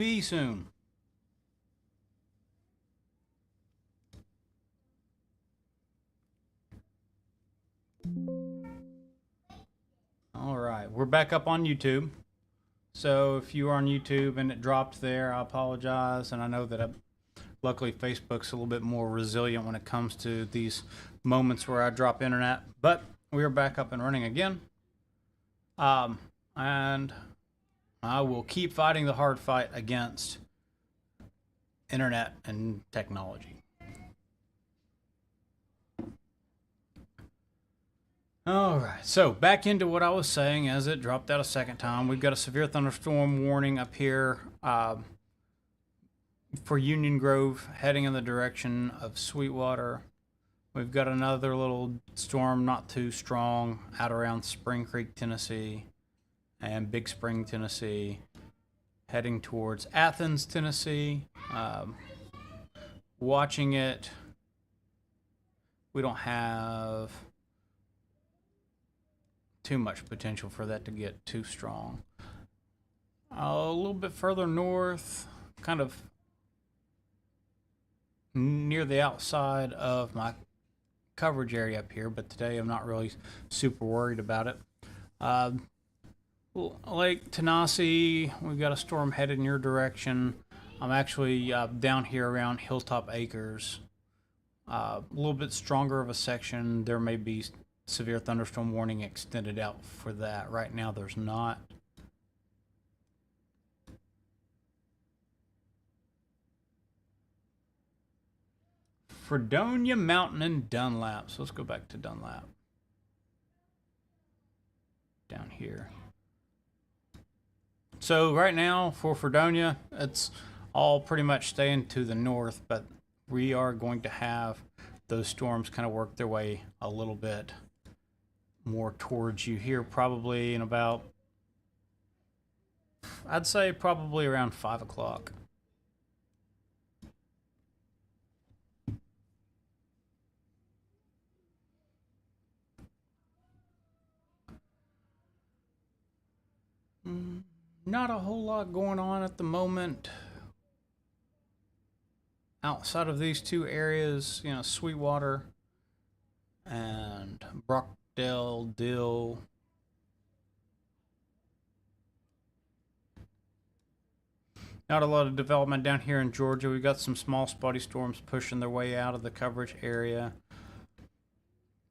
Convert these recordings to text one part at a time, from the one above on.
Be soon. All right, we're back up on YouTube. So if you are on YouTube and it dropped there, I apologize. And I know that luckily Facebook's a little bit more resilient when it comes to these moments where I drop internet. But we are back up and running again. And I will keep fighting the hard fight against internet and technology. All right, so back into what I was saying as it dropped out a second time. We've got a severe thunderstorm warning up here for Union Grove heading in the direction of Sweetwater. We've got another little storm, not too strong, out around Spring Creek, Tennessee, and Big Spring, Tennessee, heading towards Athens, Tennessee. Watching it, we don't have too much potential for that to get too strong. A little bit further north, kind of near the outside of my coverage area up here, but today I'm not really super worried about it. Lake Tanasi, we've got a storm headed in your direction. I'm actually down here around Hilltop Acres. A little bit stronger of a section. There may be severe thunderstorm warning extended out for that. Right now there's not. Fredonia Mountain and Dunlap. So let's go back to Dunlap. Down here. So right now for Fredonia, it's all pretty much staying to the north, but we are going to have those storms kind of work their way a little bit more towards you here, probably in about, I'd say probably around 5 o'clock. Not a whole lot going on at the moment outside of these two areas, you know, Sweetwater and Brockdale, Dill. Not a lot of development down here in Georgia. We've got some small spotty storms pushing their way out of the coverage area.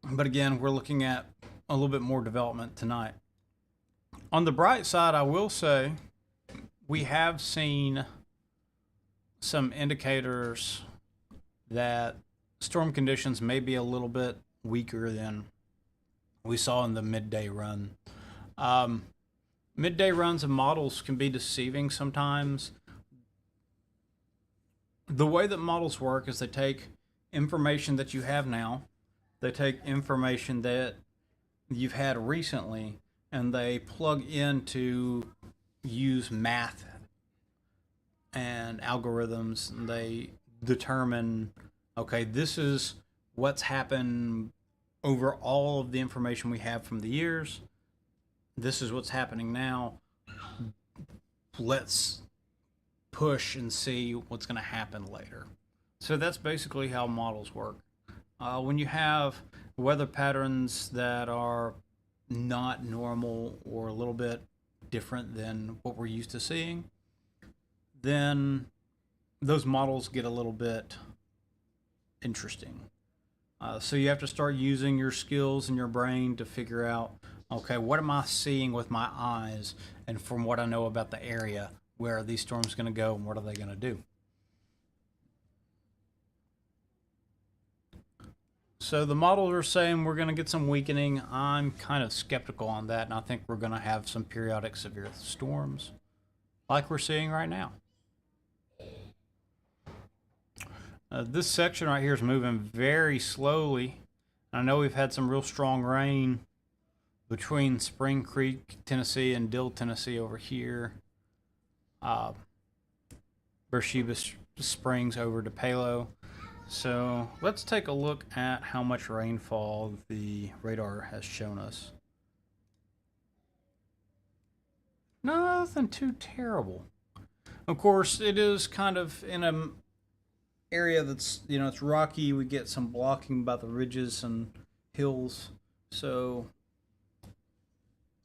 But again, we're looking at a little bit more development tonight. On the bright side, I will say we have seen some indicators that storm conditions may be a little bit weaker than we saw in the midday run. Midday runs of models can be deceiving sometimes. The way that models work is they take information that you have now, they take information that you've had recently, and they plug in to use math and algorithms. And they determine, okay, this is what's happened over all of the information we have from the years. This is what's happening now. Let's push and see what's going to happen later. So that's basically how models work. When you have weather patterns that are not normal or a little bit different than what we're used to seeing, then those models get a little bit interesting. So you have to start using your skills in your brain to figure out, okay, what am I seeing with my eyes, and from what I know about the area, where are these storms going to go and what are they going to do? So the models are saying we're going to get some weakening. I'm kind of skeptical on that, and I think we're going to have some periodic severe storms like we're seeing right now. This section right here is moving very slowly. I know we've had some real strong rain between Spring Creek, Tennessee, and Dill, Tennessee over here. Beersheba Springs over to Palo. So let's take a look at how much rainfall the radar has shown us. Nothing too terrible. Of course, it is kind of in a area that's, it's rocky. We get some blocking by the ridges and hills, so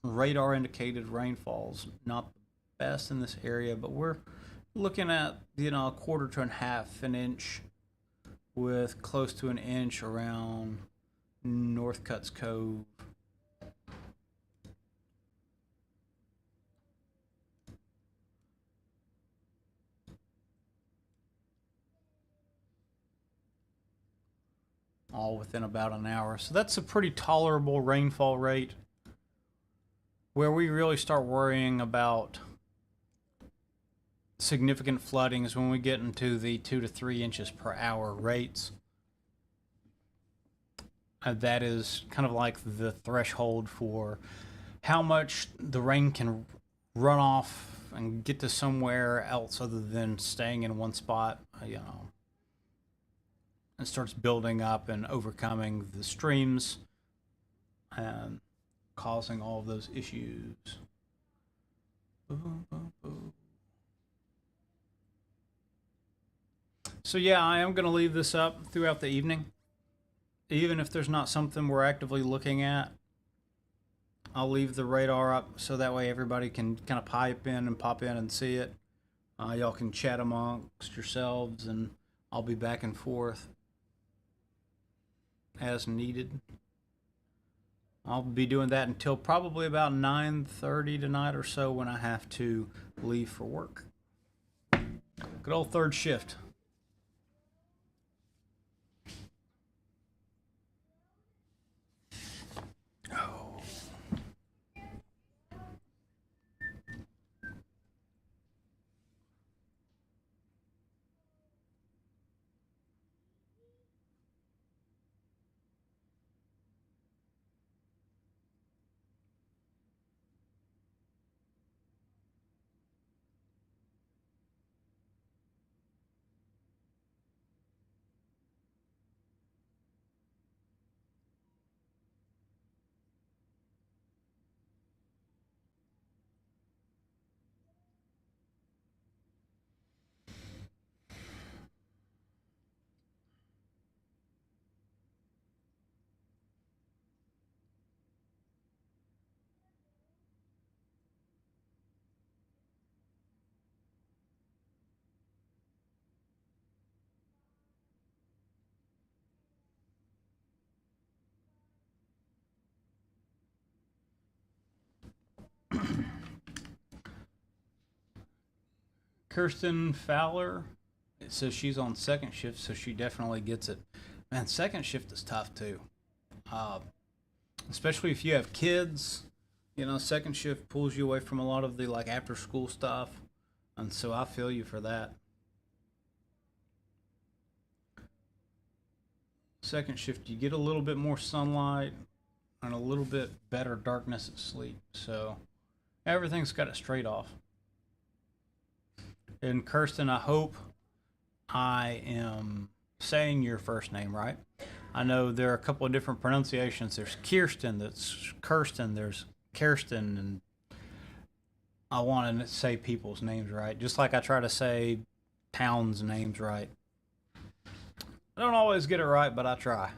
radar indicated rainfall's not the best in this area, but we're looking at, a quarter to a half an inch, with close to an inch around North Cuts Cove. All within about an hour. So that's a pretty tolerable rainfall rate. Where we really start worrying about significant flooding is when we get into the 2 to 3 inches per hour rates. That is kind of like the threshold for how much the rain can run off and get to somewhere else other than staying in one spot. It starts building up and overcoming the streams and causing all of those issues. So yeah, I am going to leave this up throughout the evening. Even if there's not something we're actively looking at, I'll leave the radar up so that way everybody can kind of pipe in and pop in and see it. Y'all can chat amongst yourselves, and I'll be back and forth as needed. I'll be doing that until probably about 9:30 tonight or so, when I have to leave for work. Good old third shift. Kirsten Fowler, it says she's on second shift, so she definitely gets it. Man, second shift is tough too. Uh, Especially if you have kids. Second shift pulls you away from a lot of the like after school stuff. And so I feel you for that. Second shift, you get a little bit more sunlight and a little bit better darkness at sleep. So everything's got it straight off. And Kirsten, I hope I am saying your first name right. I know there are a couple of different pronunciations. There's Kirsten, that's Kirsten, there's Kirsten, and I want to say people's names right, just like I try to say towns' names right. I don't always get it right, but I try.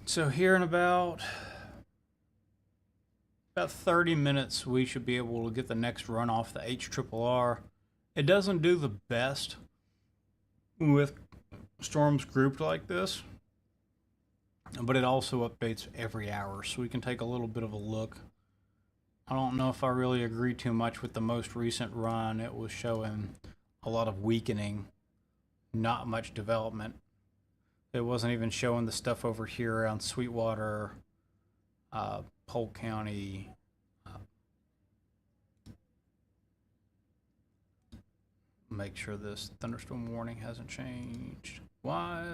So here in about 30 minutes, we should be able to get the next run off the HRRR. It doesn't do the best with storms grouped like this, but it also updates every hour, so we can take a little bit of a look. I don't know if I really agree too much with the most recent run. It was showing a lot of weakening, not much development. It wasn't even showing the stuff over here around Sweetwater, Polk County. Make sure this thunderstorm warning hasn't changed. Why?